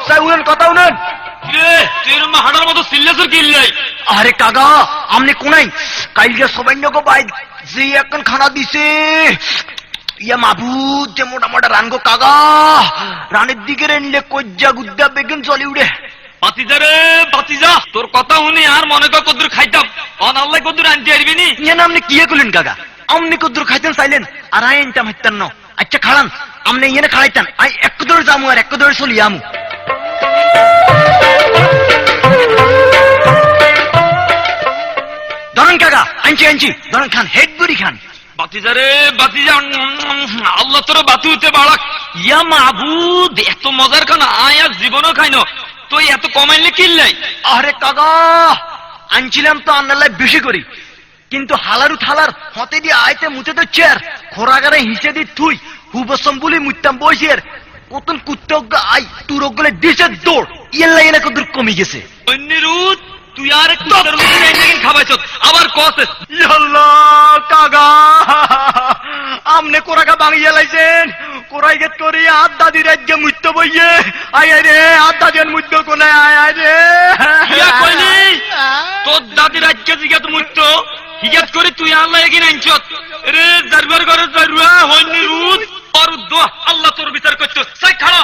সাই উনেন কথা উনেন তুই হাড়ার মতো সিল্লাসের কিল্লাই। আরে কাকা আমনে কোনাই কাইলকে সবাইকে বাই যে এখন খানা দিছে ইয়া মাবুদ যে মোটা মোটা রানগো কাকা রানের দিকে রেনলে কজ্জা গুদ্দা বেগুন চলি উড়ে। বাতিজা রে বাতিজা, তোর কথা শুনি আর মনে কর কদ্দুর খাইতাম, অন আল্লাহ কদ্দুর আনতে পারবি নি। ইয়ে আপনি কি করলেন কাকা? আমনি কদ্দুর খাইতেন চাইলেন আর আই আনতাম হাইতেন ন। আচ্ছা খাড়ান আমনে ইয়ে খাড়াইতেন আই এক দৌড় যামু আর এক দৌড়ে চলি আমু। ধরেন কাকা আনছি আনছি ধরেন খান হেড বুড়ি খান। বাতিজা রে বাতিজা, আল্লাহ তোর বাতু হইতে বাড়াক। ইয়া মাবুদ এত মজার খানা আয় আর জীবনও খাইন, তুই এত কমাইলে কিল্লাই। আরে কাকা আনছিলাম তো আন্নালাই বেশি করি, কিন্তু হালারু থালার হতে দিয়ে আইতে মুতে তো চেয়ার খোরাগারে হিসে দি তুই হুবসম বলি মুতাম বইসের কতন কুত্তজ্ঞ আই তুরগুলো দিছে দৌড় ইয়েল্লা এনে কত কমে গেছে। অন্যরূপ তুই আর একটু খাবাইছ আবার কসে। আল্লাহ কাকা আমনে কোরাগা ভাঙিয়ে লাইছেন কোরাই গেত করি আদ দাদি রাজ্যে মুত্য বইয়ে আয় রে আদ দাদির মুত্য কোনে আয় রে ইয়া কইলি তোর দাদি রাজ্যে জিগাত মুত্য হিগাত করে তুই আল্লাহ এগিয়ে আনছত রে জারবার করে জারুয়া হইনি রুদ আর আল্লাহ তোর বিচার করছো সাই খাড়া